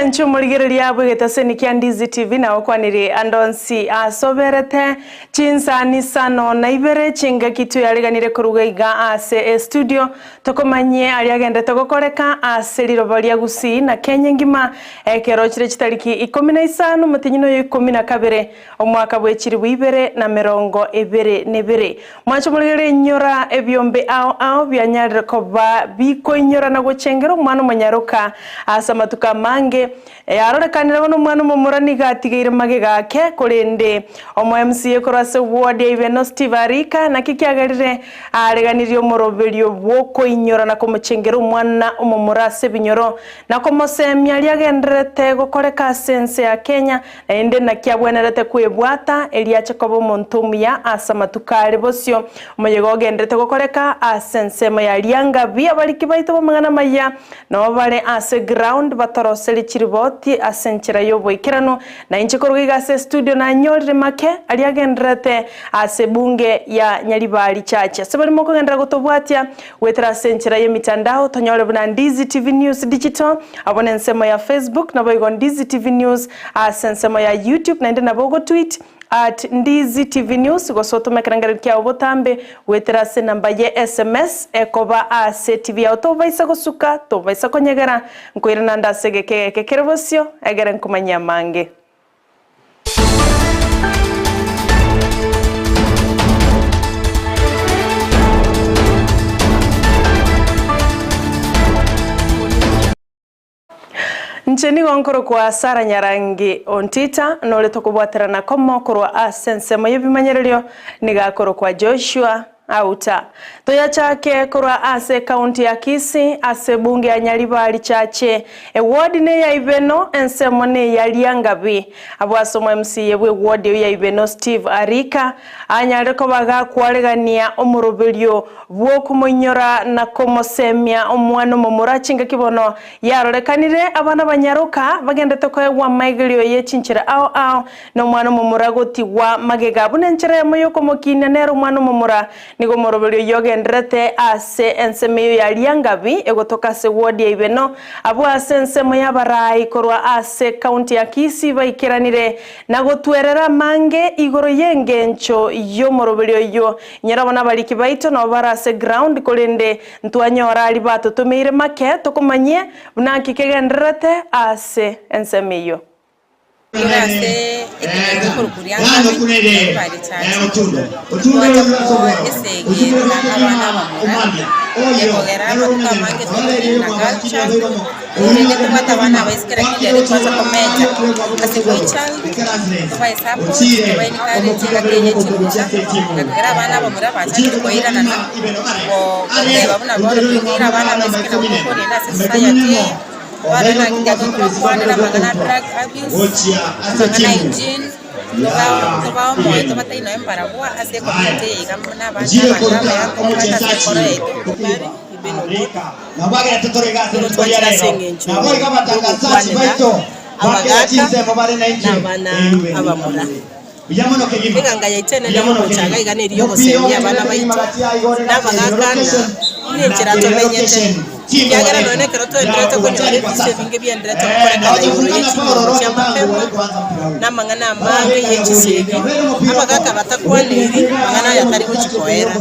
Mwancho muligereria bwegetase kia Ndizi TV na okwanire andonsi asoberete Chinsa ni Isano na Ibere chinga kitu yariganire kuruga iga ase studio tokomanye ali agendete gukoreka ase lirobaria Gusii na Kenya ngima ekerochire chitariki 15 mutinyino yo 12 omwaka bwechiri bwibere na merongo ebere nebere mwancho muligere nyora ebyombe ao byanyarire koba biko nyora na gochengero mwana munyaruka asa matuka mange yarorekanira bono mwana mumurani gatigeire mage gake kurinde omo MCA korase ward ya Ibere Steve Arika na kikiagarire areganirie omoroberio bwoko inyora na komuchengero mwana omumurase binyoro na komosemia liagendrete gokoreka sense ya Kenya na ende na kiabwenerete kwebwata eliache kobo montumia asa matukare bosio omuyego gendrete gokoreka asense ya lianga bia bariki baito bomangana maya no bare ase ground batoroseli chiriboti asenchira yoboikirano na inchikoruga ase studio na nyorire make aliagendrete ase bunge ya Nyaribari chacha sebali moko gendra gotobwatia wetera asenchira ye mitandao tonyore buna Ndizi TV News Digital abone nsemo ya Facebook na boigo Ndizi TV News asensemo ya YouTube na ende na bogo tweet @Ndizi TV News gosoto mekrangara kia obotambe wetera se namba ye SMS ekoba ase TV Auta vaisa gosuka to vaisa konyegera nkoira nanda segeke kekerevosio egere nkumanya mange Ncheni gonkoro kwa Sara Nyarangi Ontita nole tokubwaterana komo korwa asense moyebimanyererio nigakoro kwa Joshua Auta toya chake korwa ase county ya Kisii ase bunge ya Nyaribari chache ward ne ya Ibeno ensemo ne ya Liangabi abwasomo MCA bwe ward ya Ibere Steve Arika anyare ko baga kwaregania omoroberio bwo kumonyora na komosemia omwana mumurachinga kibono yarorekanire abana banyaruka bagendete ko wa maigelio ye chinchira ao no mwana mumuragoti wa magega bunenchire moyo komokine nero mwana mumura nigo moroberio yogendrete ase ensemeyo ya Liangabi egotoka se ward ya Ibere abo ase ensemo ya barai korwa ase county ya Kisii baikiranire na gotwerera mange igoro yengencho yo moroberio yo nyarabona bariki baito no barase ground kolende ntwanyora ali bato tumeire make tokomanye bunaki kegendrete ase ensemeyo Ase ekintu kurukurianga bari cyane otundo esegi abana bamura yegera abakamake nagacha urinde kubata abana bayisikira kigere kwaza kometa asikuicha vai sapo vai nikare tinga kenye chimucha nagera abana bamura bacha koirana na ko babuna boro kwira abana bayisikira kuri na society wale na kijago kwa na magana drug abuse magana hygiene tobao moyo tobata ino embaragwa ase community kamuna bana ya komata sekore bari ibenurika na baga tutorega tutoriara na boiga batangazaji baito abagata na bana abamura biyamono kegima ngangaya itene no chaga igane riyo gosenya bana baito nabagakana ninjira tomenyete yagera none keroto endreto konyore bisevinge byendreto koreka y'ikigoro cy'amapema namangana mange y'ikisege abagaka batakwaniri mangana yatari kuchikoera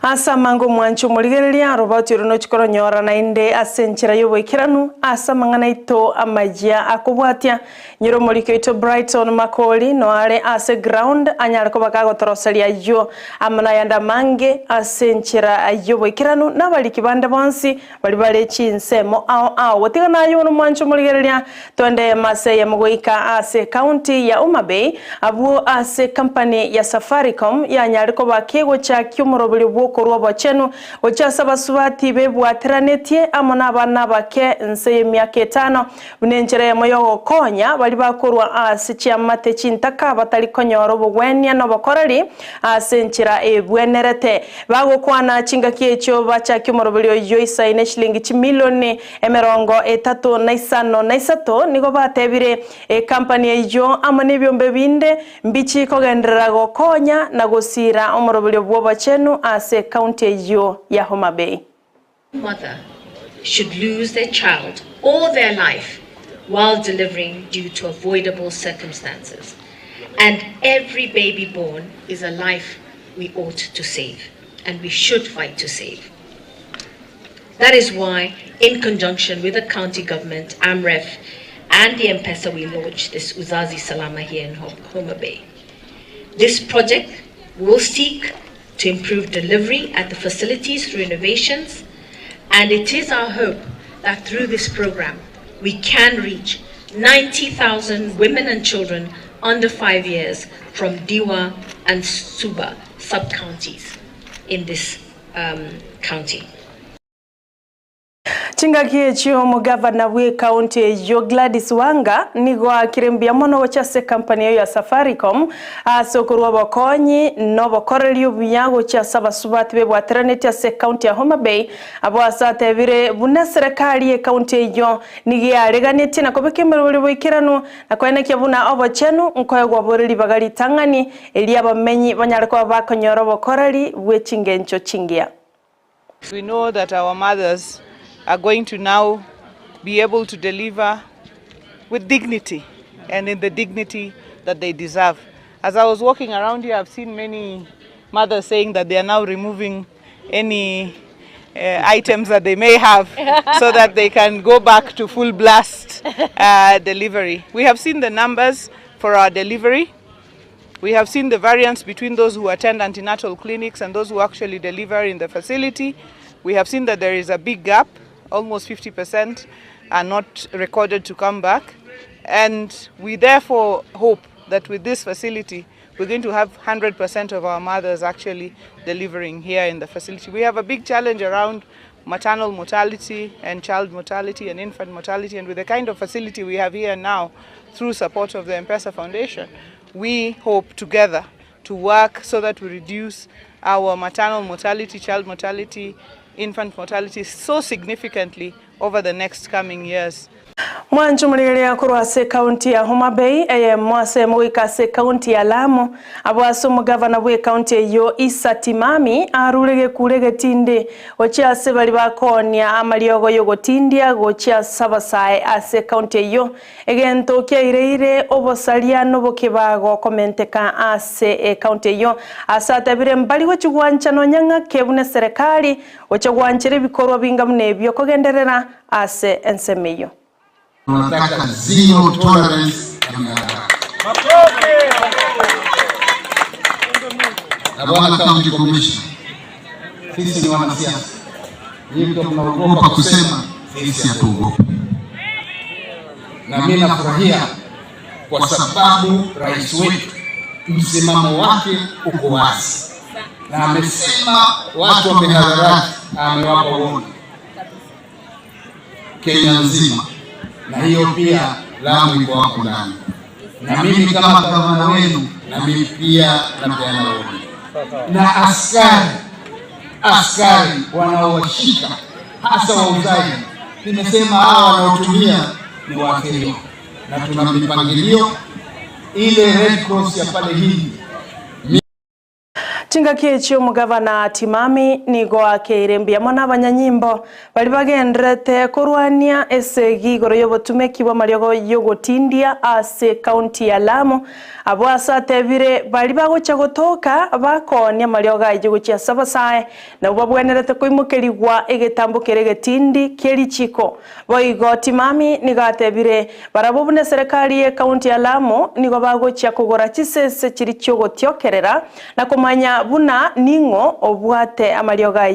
asa mango mwancho muligereria roboti runo chikoro nyora na inde asenchira yoboikiranu asa mangana ito Amayia akubwatia nyiro mulike ito Brighton Makoli no are ase ground anyara ko bakago toroselia yo amana yanda mange asenchira yoboikiranu na baliki banda bonsi bali bale chinsemo ao watigana yo no mwancho muligereria tonde maseye mugoika ase county ya Umabei abu ase company ya Safaricom ya nyara ko bakego cha kyumorobili korwa bachenu ochasa basubati bebwateranetie amona abana bake nse myaka 5 bunenjere ya moyo konya bali bakorwa asichi amate chintaka batali konyoro bugwenya no bakorari asenchira ebwenerete bagokwana chinga kiecho bacha kyumorobelio yoisa ine shilingi milioni 35 na isato nigo batebire company ejo amone byombe binde mbichi kogendera gokonya na gosira omorobelio bwo bachenu ase county yo ya Homa Bay. Mother, should lose their child or their life while delivering due to avoidable circumstances. And every baby born is a life we ought to save, and we should fight to save. That is why, in conjunction with the county government, AMREF, and the M-Pesa, we launched this Uzazi Salama here in Homa Bay. This project will seek to improve delivery at the facilities through innovations, and it is our hope that through this program, we can reach 90,000 women and children under 5 years from Diwa and Suba sub-counties in this county. Chingakie chio mugavana we county yo Gladys Wanga nigwa kirembia mono wachase kampani ya Safaricom asokurwa bakonyi no bakorelyo byago cha sabasubati be bwateranete se county ya Homa Bay abo asate bire buna serikali ya county yo nigia reganete na kobekemero buri bwikirano na kwene kyabuna obo chenu nkoye gwaboreli bagali tangani eli abamenyi banyarako bakonyoro bakoreli we chingencho chingia. We know that our mothers are going to now be able to deliver with dignity and in the dignity that they deserve. As I was walking around here, I've seen many mothers saying that they are now removing any items that they may have so that they can go back to full blast delivery. We have seen the numbers for our delivery. We have seen the variance between those who attend antenatal clinics and those who actually deliver in the facility. We have seen that there is a big gap. Almost 50% are not recorded to come back. And we therefore hope that with this facility, we're going to have 100% of our mothers actually delivering here in the facility. We have a big challenge around maternal mortality and child mortality and infant mortality. And with the kind of facility we have here now, through support of the M-Pesa Foundation, we hope together to work so that we reduce our maternal mortality, child mortality, infant mortality so significantly over the next coming years. Mwanjumulele ya kuruwase county ya Homa Bay, mwase mwikase county ya Lamu, abuaso mugavana we county yo Isa Timami, arulege kulege tinde, wachia sebali bakonia amaliogo yogo tindia, wachia sabasae ase county yo, egento kia ireire obosalia nobo kibago komenteka ase county yo, asate bire mbali wachuguancha no nyanga kebune serikali, wachuguanchire bikorwa binga mnebyo kogenderera ase ensemeyo. Tunataka zero tolerance ya mgagara. Na bwana county commissioner, sisi ni wanasiasa. Nyinyi tunaogopa kusema, sisi hatuogopi. Na mimi nafurahia kwa sababu rais wetu msimamo wake uko wazi. Na amesema watu wa mihadharati amewapa uongo Kenya nzima. Na hiyo pia Lamu iko hapo ndani. Na mimi kama gavana wenu, na mimi pia napeana uongo. Na askari wanaowashika hasa wauzaji, nimesema hawa wanaotumia ni waathiriwa. Na tuna mipangilio ile Red Cross ya pale hii. Chingakie chio mugavana Timami nigo akeirembia mona abanyanyimbo bali bagendrete kurwania esegi goro yobotumeki bwa mariogo yogotindia ase county ya Lamu abwasa tebire bali bagocha gotoka bakonia marioga yogocha sabasae na babwenerete koimukerigwa egetambukere getindi kerichiko boigo Timami nigatebire barabobune serikali ya county ya Lamu nigo bagocha kugora chisese chiricho gotiokerera na kumanya buna ningo obwate amarioga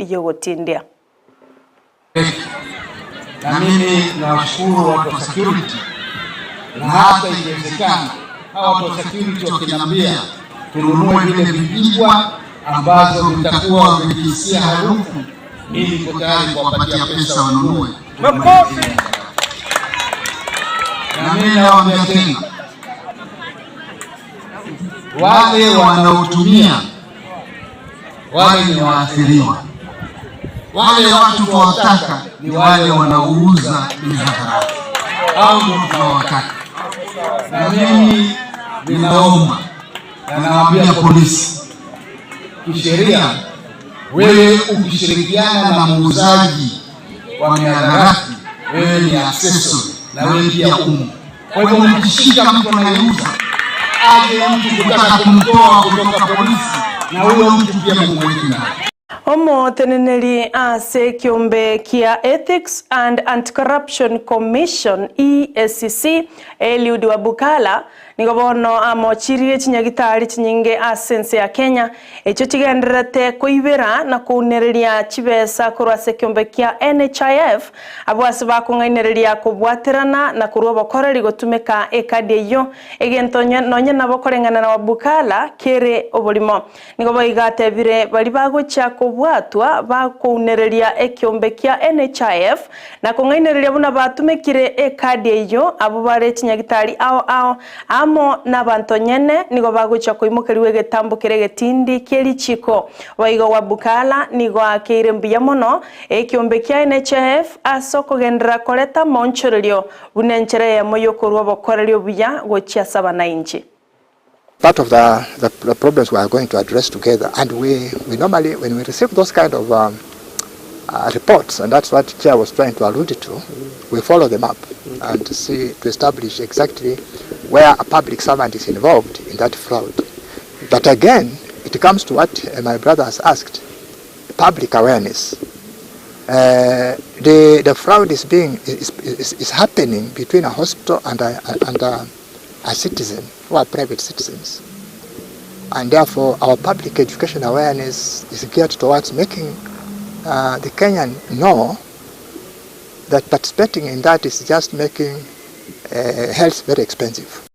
yogotindia. Na mimi nawashukuru watu wa security, na hata ikiwezekana hao watu wa security wakiniambia tununue vile vijibwa ambazo vitakuwa vimejisikia harufu, ili niko tayari kuwapatia pesa wanunue. Na mimi nawaambia tena, wale wanaotumia wale ni waathiriwa. Wale watu tunawataka ni wale wanaouza bidhaa. Hao ndio tunawataka. Na mimi ninaomba na nawaambia polisi, kisheria wewe ukishirikiana na muuzaji wa mihadarati, wewe ni accessory na wewe pia umo. Kwa hivyo mkishika mtu anayeuza, aje mtu kutaka kumtoa kutoka polisi na huyo mtu pia kumwekea. Omo teneneri ase kiombe kia Ethics and Anti-Corruption Commission EACC Eliud Wabukala nigobono amochirie chinyagitari chinyinge asense ya Kenya echo tigenderete kuibera na kunereria chibesa kurwase kiombe kia NHIF abwase bakungainereria kubwaterana na kurwa bakoreri gotumeka ekadi eyo egentonya nonye nabo korengana na Wabukala kere obolimo nigobo igatebire bali bagocha kubwatwa bakunereria ekiombe kia NHIF na kungainereria buna batumekire ekadi eyo abo bare chinyagitari ao amo n'abantu nyene nigo bagucha kuimukeriwe getambo keregetindi kerichiko waigo Wabukala nigo akire mbiya mono ekiombe kya NHIF asoko gendera koleta monchorerio bunenchere ya moyo kurwa bokorerio buya gochia saba na inji. Part of the problems we are going to address together, and we normally, when we receive those kind of reports, and that's what Chair was trying to allude to, we follow them up and to establish exactly where a public servant is involved in that fraud. But again, it comes to what my brother has asked: public awareness. The fraud is happening between a hospital and a citizen who are private citizens, and therefore our public education awareness is geared towards making the Kenyan know that participating in that is just making health very expensive.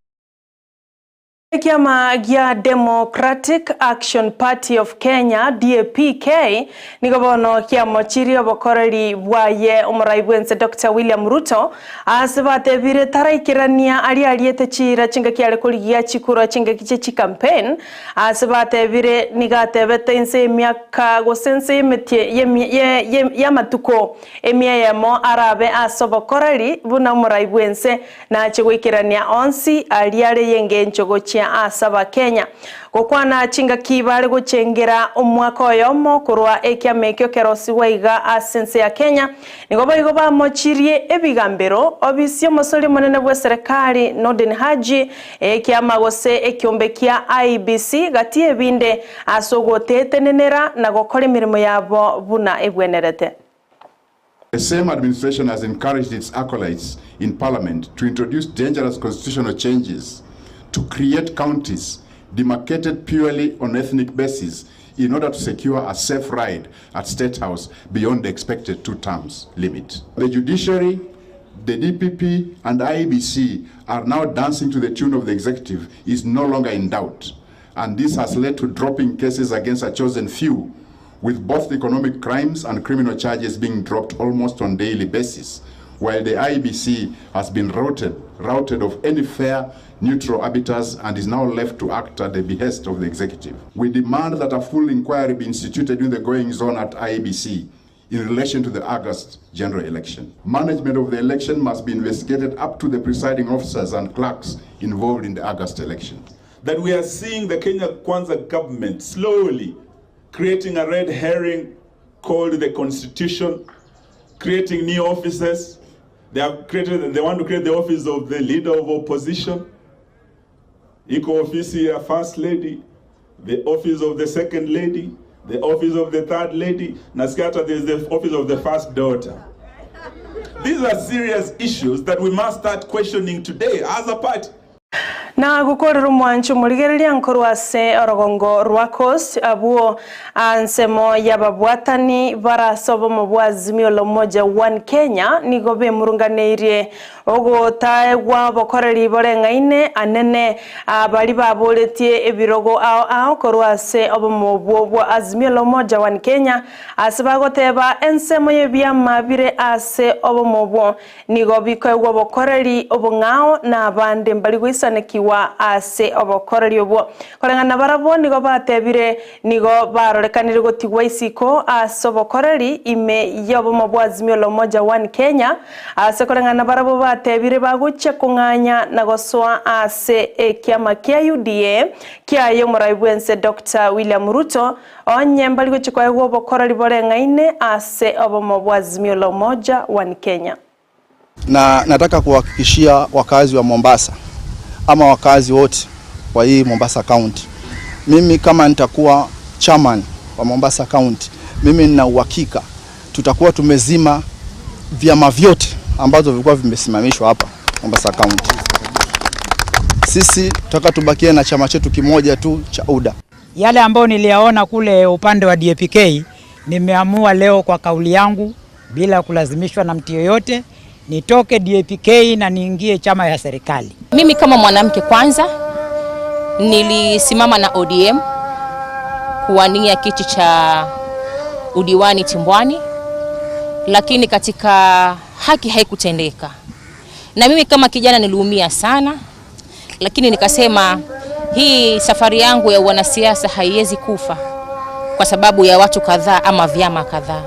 Kiama gia Democratic Action Party of Kenya DAPK nigobono kiamo chirio bokoreri bwaye umuraibwense Dr. William Ruto asibate bire taraikirania ariete chira chinga kiale kuligia chikuro chinga kichechi campaign asibate bire nigatebete inse miaka gosense metie yamatuko emiayemo arabe asobokoreri buna umuraibwense na chigwikirania onsi ariare yenge nchogochi asaba Kenya gukwana chinga kibare guchengera umwaka oyomo kurwa ekiamekyo kerosi waiga asense ya Kenya nigobo igoba mochirie ebigambero obisyo musori munene bwa serikali Norden Haji ekiama gose ekiombe kia IBC gatie binde asogotete nenera na gokora imirimo yabo buna ebwenerete. The same administration has encouraged its acolytes in parliament to introduce dangerous constitutional changes to create counties demarcated purely on ethnic basis in order to secure a safe ride at State House beyond the expected 2 terms limit. The judiciary, the DPP and IBC are now dancing to the tune of the executive is no longer in doubt, and this has led to dropping cases against a chosen few, with both economic crimes and criminal charges being dropped almost on a daily basis, while the IBC has been routed of any fair, neutral arbiters and is now left to act at the behest of the executive. We demand that a full inquiry be instituted in the goings on at IBC in relation to the August general election. Management of the election must be investigated up to the presiding officers and clerks involved in the August election. That we are seeing the Kenya Kwanza government slowly creating a red herring called the Constitution, creating new offices. They want to create the office of the leader of opposition, Iko office of first lady, the office of the second lady, the office of the third lady, Naskata there is the office of the first daughter. These are serious issues that we must start questioning today as a party. Na gukorera mwancho murigereria nkorwase orogongo rwakos abuo ansemo yababwatani barasobo mubwazimio lomoja 1 Kenya nigobe murunganeirie ogo taegwa bokoreri borengaine anene bali baboletie ebirogo ao korwase obomobwo bwa azimio lomoja 1 Kenya asibagoteba ensemo yebyama bire ase obomobwo nigobiko egwa bokoreri obongao na bande mbali gwisane gukuriwa ase obokoreri obwo korengana barabo nigo batebire nigo barorekanire gotigwa isiko ase obokoreri ime yobo mabwazimio lomoja one Kenya ase korengana barabo batebire baguche kunganya na goswa ase ekiama kia UDA kia yomuraibwense Dr. William Ruto onye mbali gochikwa ego obokoreri borengaine ase obo mabwazimio lomoja one Kenya. Na nataka kuhakikishia wakazi wa Mombasa ama wakazi wote wa hii Mombasa County, mimi kama nitakuwa chairman wa Mombasa County, mimi nina uhakika tutakuwa tumezima vyama vyote ambazo vilikuwa vimesimamishwa hapa Mombasa County. Sisi tutaka tubakie na chama chetu kimoja tu cha UDA. Yale ambayo niliyaona kule upande wa DAPK, nimeamua leo kwa kauli yangu bila kulazimishwa na mtu yoyote nitoke DAPK na niingie chama ya serikali. Mimi kama mwanamke kwanza nilisimama na ODM kuwania kiti cha udiwani Timbwani, lakini katika haki haikutendeka. Na mimi kama kijana niliumia sana, lakini nikasema hii safari yangu ya wanasiasa haiwezi kufa kwa sababu ya watu kadhaa ama vyama kadhaa.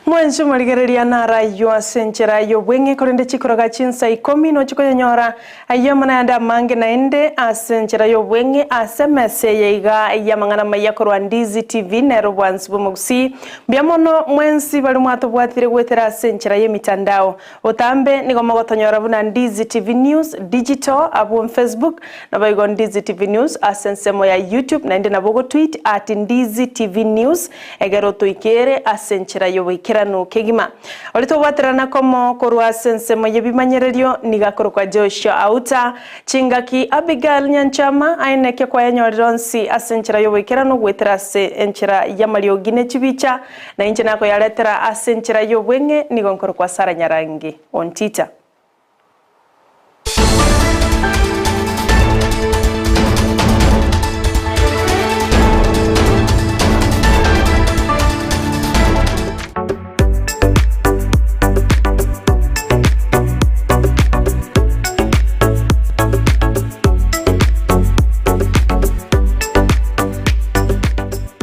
Mwenju marigereria nara yo senchera yo wenge korende chikoroga Chinsa 10 no chiko nyora ayamana yanda mange na ende asenchera yo wenge asemese yeiga yamangana mayakorwa Ndizi TV nero bwansi bumugusii biamono mwensi bali mwato bwatire gwetera senchera ye mitandao otambe nigoma gotonyora buna Ndizi TV News digital abo Facebook na baigo Ndizi TV News asensemo ya YouTube na ende na bogo tweet @Ndizi TV News egero toikere asenchera yo wekera no kegima olito waterana komo korwa sensemo yebimanyererio nigakoro kwa Joshua Auta chingaki Abigail Nyanchama aineke kwa yanyoronsi asenchera yobekera no gweterase enchera yamalio gine chibicha na inche nako yaletera asenchera yobwenge nigonkoro kwa Sara Nyarangi Ontita.